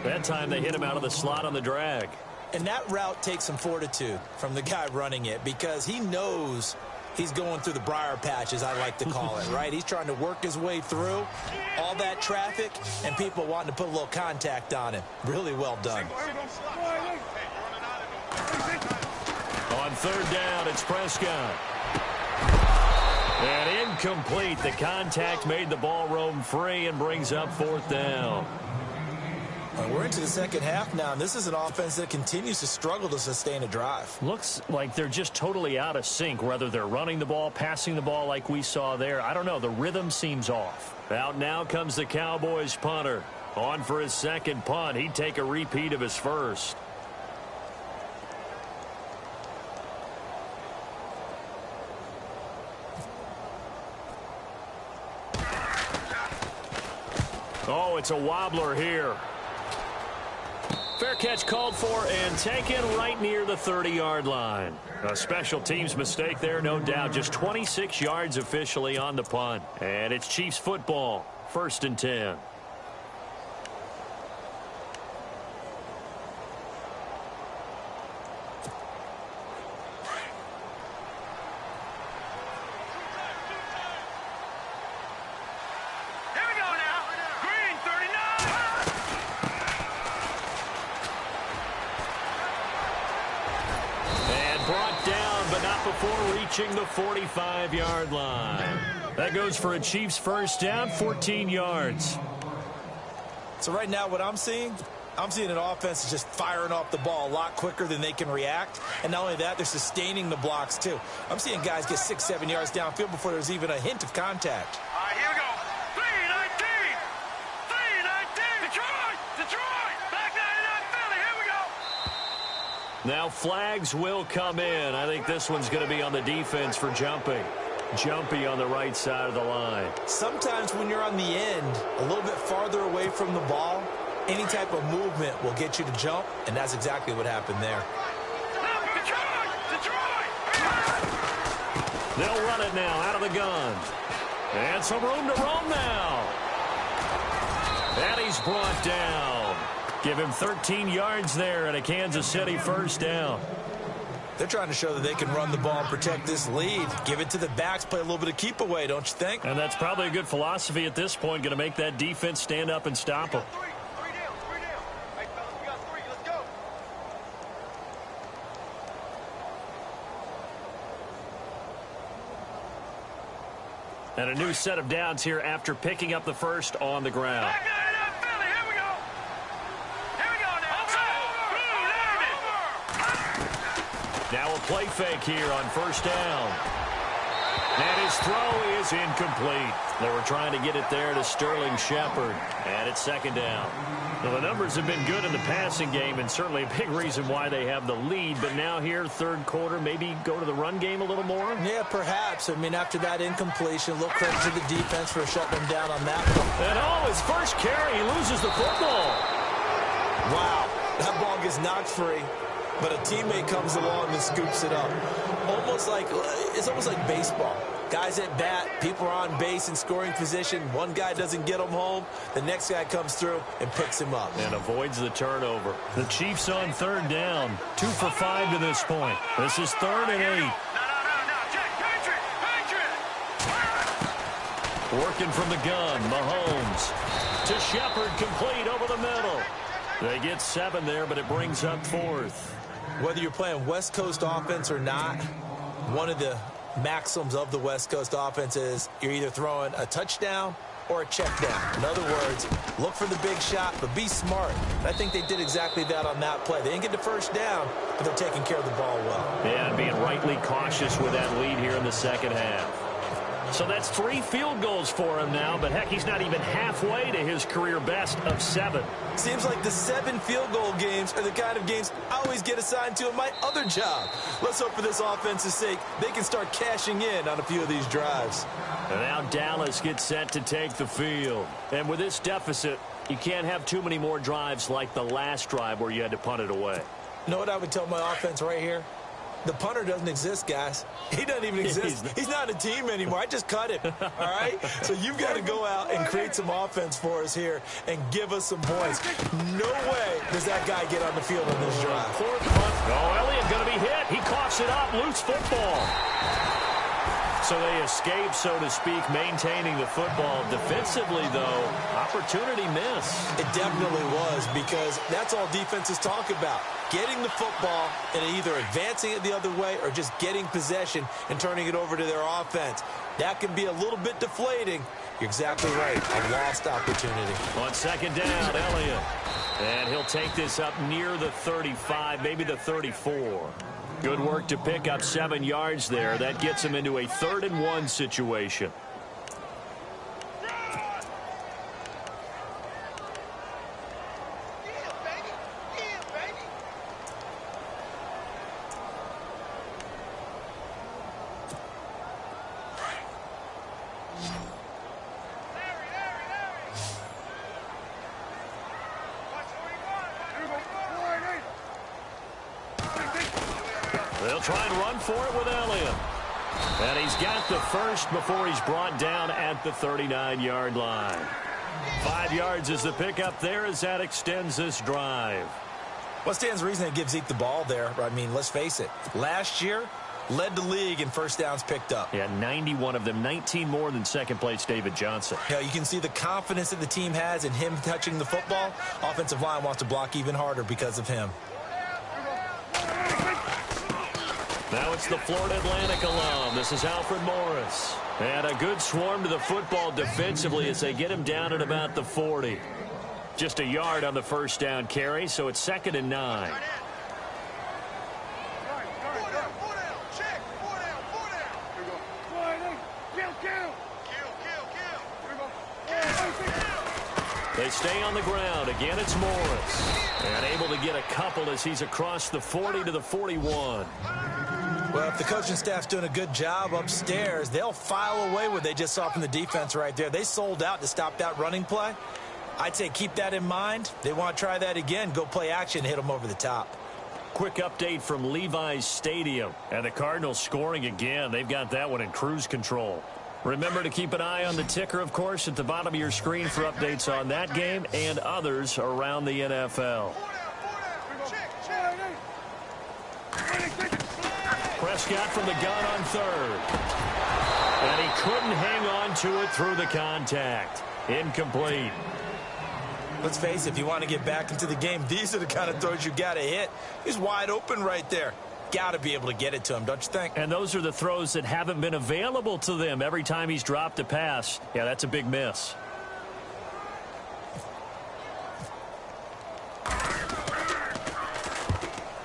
That time they hit him out of the slot on the drag. And that route takes some fortitude from the guy running it, because he knows he's going through the briar patch, as I like to call it, right? He's trying to work his way through all that traffic and people wanting to put a little contact on him. Really well done. On 3rd down, it's Prescott. And incomplete. The contact made the ball roam free and brings up 4th down. We're into the second half now, and this is an offense that continues to struggle to sustain a drive. Looks like they're just totally out of sync, whether they're running the ball, passing the ball like we saw there. I don't know. The rhythm seems off. Out now comes the Cowboys punter. On for his 2nd punt. He'd take a repeat of his first. Oh, it's a wobbler here. Fair catch called for and taken right near the 30-yard line. A special teams mistake there, no doubt. Just 26 yards officially on the punt. And it's Chiefs football, 1st and 10. Before reaching the 45-yard line. That goes for a Chiefs first down, 14 yards. So right now what I'm seeing an offense that's just firing off the ball a lot quicker than they can react. And not only that, they're sustaining the blocks too. I'm seeing guys get 6-7 yards downfield before there's even a hint of contact. All right, here we go. 319. 319. Detroit. Back 99 Philly. Here we go. Now flags will come in. I think this one's going to be on the defense for jumping. Jumpy on the right side of the line. Sometimes when you're on the end, a little bit farther away from the ball, any type of movement will get you to jump, and that's exactly what happened there. They'll run it now out of the gun. And some room to roam now. And he's brought down. Give him 13 yards there and a Kansas City first down. They're trying to show that they can run the ball and protect this lead. Give it to the backs, play a little bit of keep away, don't you think? And that's probably a good philosophy at this point, going to make that defense stand up and stop them. Three down. Hey, fellas, we got 3. Let's go. And a new set of downs here after picking up the first on the ground. Back 99 Philly. Here we go. Now a play fake here on first down. And his throw is incomplete. They were trying to get it there to Sterling Shepard. And it's second down. Well, the numbers have been good in the passing game, and certainly a big reason why they have the lead. But now here, third quarter, maybe go to the run game a little more? Yeah, perhaps. I mean, after that incompletion, a little credit to the defense for shutting them down on that one. And his first carry, he loses the football. Wow, that ball gets knocked free, but a teammate comes along and scoops it up. It's almost like baseball. Guys at bat, people are on base in scoring position. One guy doesn't get him home. The next guy comes through and picks him up. And avoids the turnover. The Chiefs on third down. 2 for 5 to this point. This is 3rd and 8. No, Jack, Patriot. Working from the gun, Mahomes. To Shepard, complete over the middle. They get 7 there, but it brings up 4th. Whether you're playing West Coast offense or not, one of the maxims of the West Coast offense is you're either throwing a touchdown or a check down. In other words, look for the big shot, but be smart. And I think they did exactly that on that play. They didn't get the first down, but they're taking care of the ball well. Yeah, and being rightly cautious with that lead here in the second half. So that's 3 field goals for him now, but heck, he's not even halfway to his career best of 7. Seems like the 7 field goal games are the kind of games I always get assigned to in my other job. Let's hope for this offense's sake they can start cashing in on a few of these drives. And now Dallas gets set to take the field. And with this deficit, you can't have too many more drives like the last drive where you had to punt it away. You know what I would tell my offense right here? The punter doesn't exist, guys. He doesn't even exist. He's not a team anymore. I just cut him, all right? So you've got to go out and create some offense for us here and give us some points. No way does that guy get on the field on this drive. Fourth punt. Oh, Elliott going to be hit. He coughs it up. Loose football. So they escape, so to speak, maintaining the football. Defensively, though, opportunity miss. It definitely was, because that's all defenses talk about. Getting the football and either advancing it the other way or just getting possession and turning it over to their offense. That can be a little bit deflating. You're exactly right. A lost opportunity. On second down, Elliott. And he'll take this up near the 35, maybe the 34. Good work to pick up 7 yards there. That gets him into a 3rd and 1 situation. They'll try and run for it with Elliott. And he's got the first before he's brought down at the 39-yard line. 5 yards is the pickup there as that extends this drive. What stands to reason they give Zeke the ball there? I mean, let's face it. Last year, led the league in first downs picked up. Yeah, 91 of them, 19 more than second place David Johnson. Yeah, you can see the confidence that the team has in him touching the football. Offensive line wants to block even harder because of him. Now it's the Florida Atlantic alum. This is Alfred Morris. And a good swarm to the football defensively as they get him down at about the 40. Just a yard on the first down carry, so it's 2nd and 9. They stay on the ground. Again, it's Morris. And able to get a couple as he's across the 40 to the 41. Well, if the coaching staff's doing a good job upstairs, they'll file away what they just saw from the defense right there. They sold out to stop that running play. I'd say keep that in mind. They want to try that again. Go play action, hit them over the top. Quick update from Levi's Stadium. And the Cardinals scoring again. They've got that one in cruise control. Remember to keep an eye on the ticker, of course, at the bottom of your screen for updates on that game and others around the NFL. Prescott from the gun on 3rd. And he couldn't hang on to it through the contact. Incomplete. Let's face it, if you want to get back into the game, these are the kind of throws you got to hit. He's wide open right there. Got to be able to get it to him, don't you think? And those are the throws that haven't been available to them every time he's dropped a pass. Yeah, that's a big miss.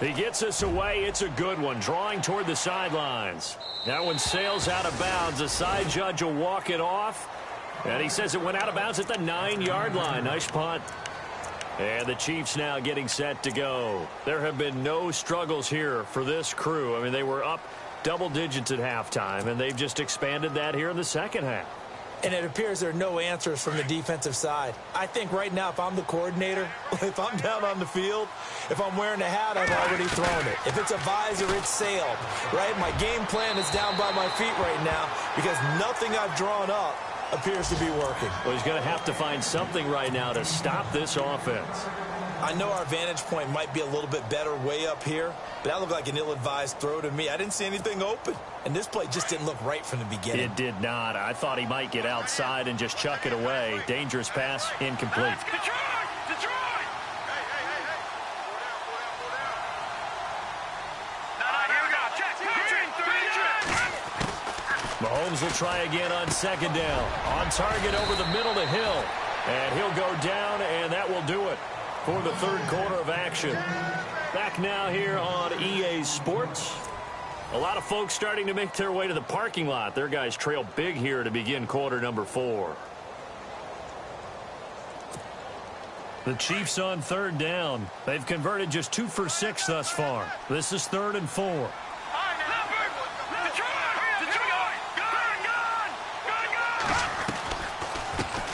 He gets us away. It's a good one, drawing toward the sidelines. That one sails out of bounds. The side judge will walk it off. And he says it went out of bounds at the 9-yard line. Nice punt. And the Chiefs now getting set to go. There have been no struggles here for this crew. I mean, they were up double digits at halftime, and they've just expanded that here in the second half. And it appears there are no answers from the defensive side. I think right now, if I'm the coordinator, if I'm down on the field, if I'm wearing a hat, I've already thrown it. If it's a visor, it's sailed, right? My game plan is down by my feet right now because nothing I've drawn up appears to be working. Well, he's going to have to find something right now to stop this offense. I know our vantage point might be a little bit better way up here, but that looked like an ill-advised throw to me. I didn't see anything open, and this play just didn't look right from the beginning. It did not. I thought he might get outside and just chuck it away. Dangerous pass, incomplete. Detroit! Mahomes will try again on second down. On target over the middle to Hill. And he'll go down, and that will do it for the third quarter of action. Back now here on EA Sports. A lot of folks starting to make their way to the parking lot. Their guys trail big here to begin quarter number 4. The Chiefs on third down. They've converted just 2 for 6 thus far. This is 3rd and 4.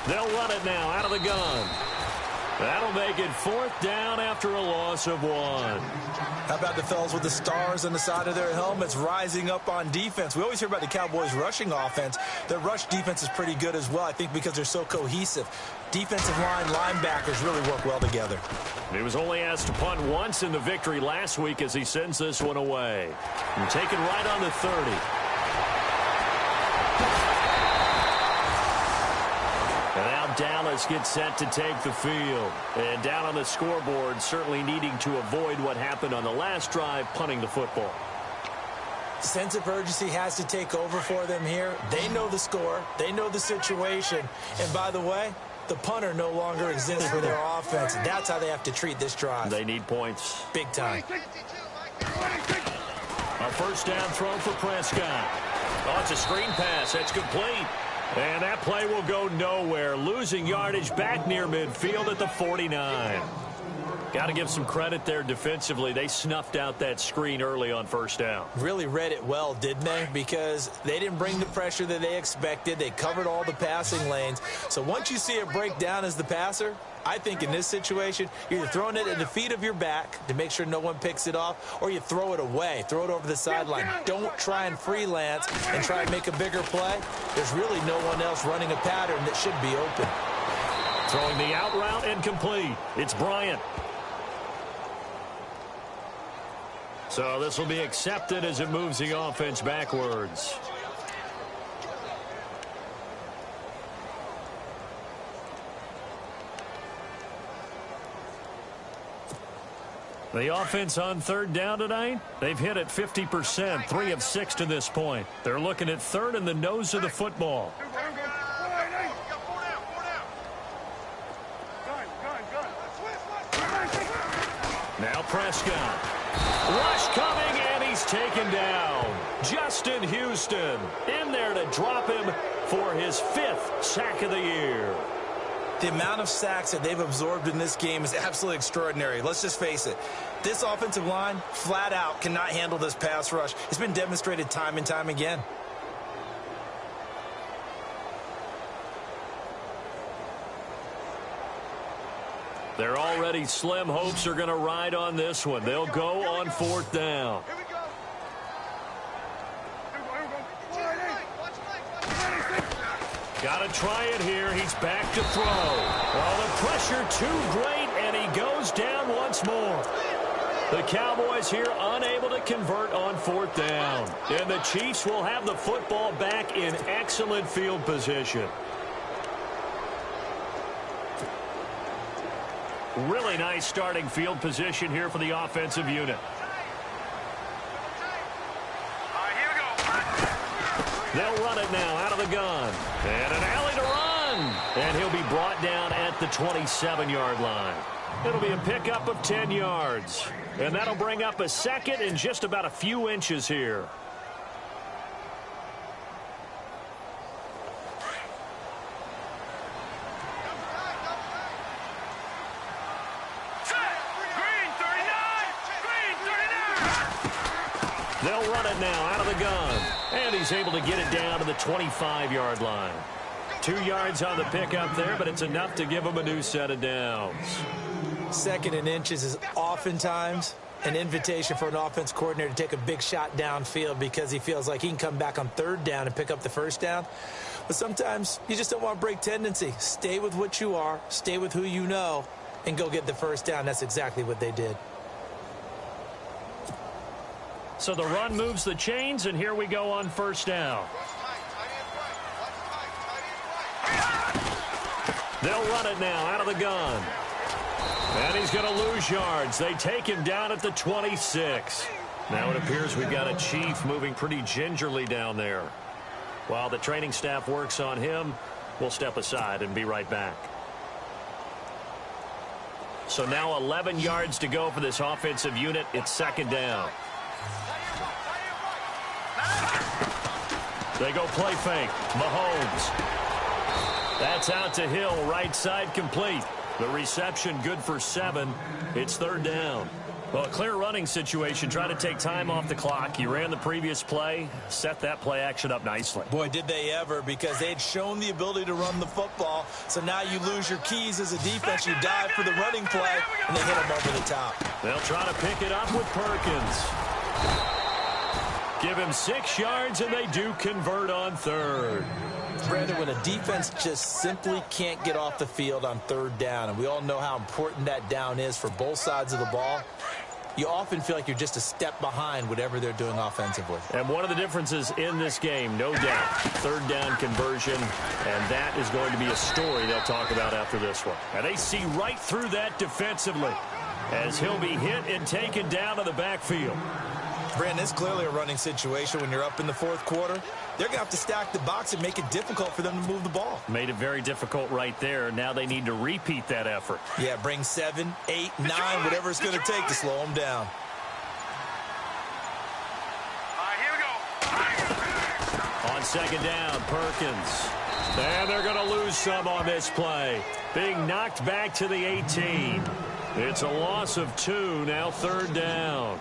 They'll run it now out of the gun. That'll make it 4th down after a loss of 1. How about the fellas with the stars on the side of their helmets rising up on defense? We always hear about the Cowboys' rushing offense. Their rush defense is pretty good as well, I think, because they're so cohesive. Defensive line, linebackers really work well together. He was only asked to punt once in the victory last week as he sends this one away. And taken right on the 30. And now Dallas gets set to take the field. And down on the scoreboard, certainly needing to avoid what happened on the last drive, punting the football. Sense of urgency has to take over for them here. They know the score. They know the situation. And by the way, the punter no longer exists for their offense. That's how they have to treat this drive. They need points. Big time. A first down throw for Prescott. Oh, it's a screen pass. That's complete. And that play will go nowhere. Losing yardage back near midfield at the 49. Got to give some credit there defensively. They snuffed out that screen early on first down. Really read it well, didn't they? Because they didn't bring the pressure that they expected. They covered all the passing lanes. So once you see it break down as the passer, I think in this situation, you're either throwing it at the feet of your back to make sure no one picks it off, or you throw it away, throw it over the sideline. Don't try and freelance and try and make a bigger play. There's really no one else running a pattern that should be open. Throwing the out route and complete. It's Bryant. So this will be accepted as it moves the offense backwards. The offense on third down tonight, they've hit it 50%, 3 of 6 to this point. They're looking at third in the nose of the football. Now Prescott. Rush coming, and he's taken down. Justin Houston in there to drop him for his 5th sack of the year. The amount of sacks that they've absorbed in this game is absolutely extraordinary. Let's just face it. This offensive line, flat out, cannot handle this pass rush. It's been demonstrated time and time again. Their already slim hopes are going to ride on this one. They'll go on 4th down. Got to try it here. He's back to throw. Well, the pressure too great, and he goes down once more. The Cowboys here unable to convert on 4th down. And the Chiefs will have the football back in excellent field position. Really nice starting field position here for the offensive unit. They'll run it now out of the gun. And an alley to run. And he'll be brought down at the 27-yard line. It'll be a pickup of 10 yards. And that'll bring up a second and just about a few inches here. They'll run it now out of the gun. And he's able to get it down to the 25-yard line. 2 yards on the pickup there, but it's enough to give him a new set of downs. Second and inches is oftentimes an invitation for an offense coordinator to take a big shot downfield because he feels like he can come back on third down and pick up the first down. But sometimes you just don't want to break tendency. Stay with what you are, stay with who you know, and go get the first down. That's exactly what they did. So the run moves the chains, and here we go on first down. They'll run it now out of the gun. And he's going to lose yards. They take him down at the 26. Now it appears we've got a Chief moving pretty gingerly down there. While the training staff works on him, we'll step aside and be right back. So now 11 yards to go for this offensive unit. It's second down. They go play fake. Mahomes. That's out to Hill, right side complete. The reception good for 7. It's third down. Well, a clear running situation. Try to take time off the clock. He ran the previous play, set that play action up nicely. Boy, did they ever, because they'd shown the ability to run the football. So now you lose your keys as a defense. You dive for the running play, and they hit him over the top. They'll try to pick it up with Perkins. Give him 6 yards, and they do convert on third. Brandon, when a defense just simply can't get off the field on third down, and we all know how important that down is for both sides of the ball, you often feel like you're just a step behind whatever they're doing offensively. And one of the differences in this game, no doubt, third down conversion, and that is going to be a story they'll talk about after this one. And they see right through that defensively as he'll be hit and taken down to the backfield. Brandon, it's clearly a running situation when you're up in the fourth quarter. They're going to have to stack the box and make it difficult for them to move the ball. Made it very difficult right there. Now they need to repeat that effort. Yeah, bring 7, 8, 9, whatever it's going to take to slow them down. All right, here we go. On second down, Perkins. And they're going to lose some on this play. Being knocked back to the 18. It's a loss of 2, now third down.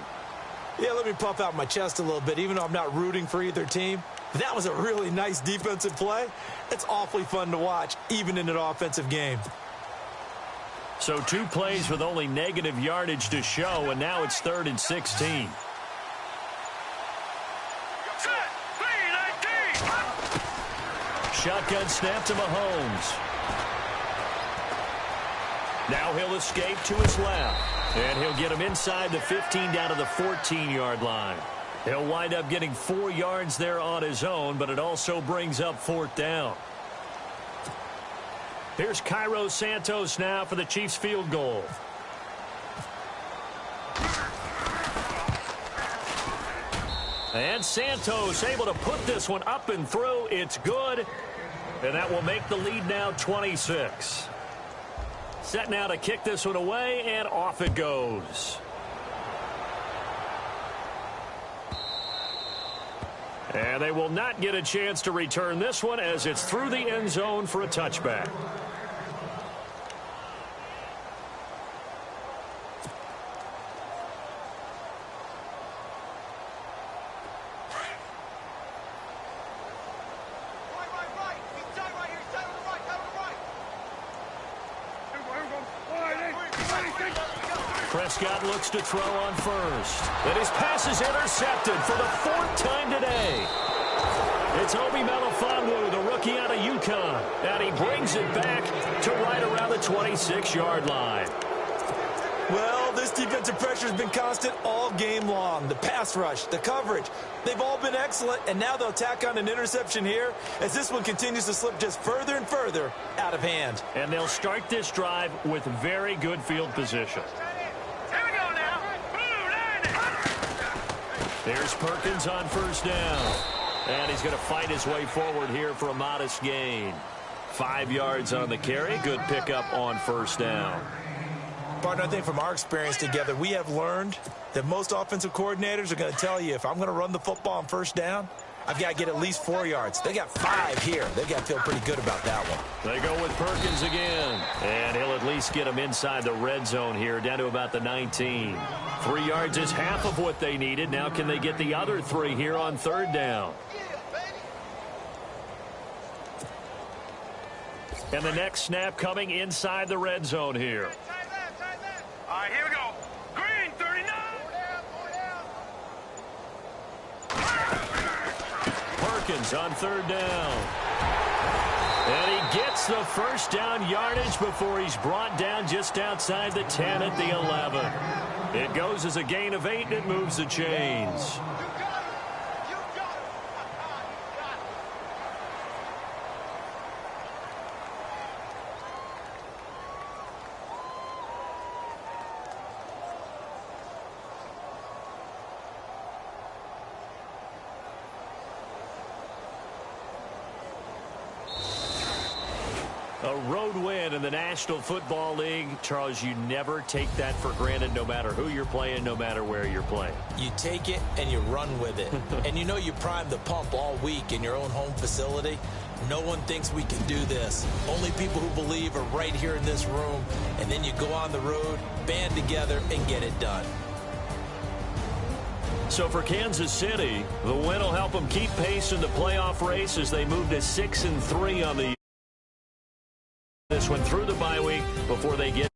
Yeah, let me puff out my chest a little bit, even though I'm not rooting for either team. That was a really nice defensive play. It's awfully fun to watch, even in an offensive game. So 2 plays with only negative yardage to show, and now it's 3rd and 16. Shotgun snap to Mahomes. Now he'll escape to his left. And he'll get him inside the 15 down to the 14-yard line. He'll wind up getting 4 yards there on his own, but it also brings up 4th down. Here's Cairo Santos now for the Chiefs field goal. And Santos able to put this one up and through. It's good. And that will make the lead now 26. Set now to kick this one away, and off it goes. And they will not get a chance to return this one as it's through the end zone for a touchback. Prescott looks to throw on first. And his pass is intercepted for the 4th time today. It's Obi Melifonwu, the rookie out of UConn. And he brings it back to right around the 26-yard line. Well, this defensive pressure has been constant all game long. The pass rush, the coverage, they've all been excellent. And now they'll tack on an interception here as this one continues to slip just further and further out of hand. And they'll start this drive with very good field position. There's Perkins on first down. And he's going to fight his way forward here for a modest gain. 5 yards on the carry. Good pickup on first down. Partner, I think from our experience together, we have learned that most offensive coordinators are going to tell you, if I'm going to run the football on first down, I've got to get at least 4 yards. They got 5 here. They've got to feel pretty good about that one. They go with Perkins again. And he'll at least get them inside the red zone here, down to about the 19. 3 yards is half of what they needed. Now can they get the other 3 here on third down? And the next snap coming inside the red zone here. All right, here we go. Green, 39. Perkins on third down. And he gets the first down yardage before he's brought down just outside the 10 at the 11. It goes as a gain of 8, and it moves the chains. A road win in the National Football League. Charles, you never take that for granted, no matter who you're playing, no matter where you're playing. You take it and you run with it. And you know you primed the pump all week in your own home facility. No one thinks we can do this. Only people who believe are right here in this room. And then you go on the road, band together, and get it done. So for Kansas City, the win will help them keep pace in the playoff race as they move to 6-3 on the this one through the bye week before they get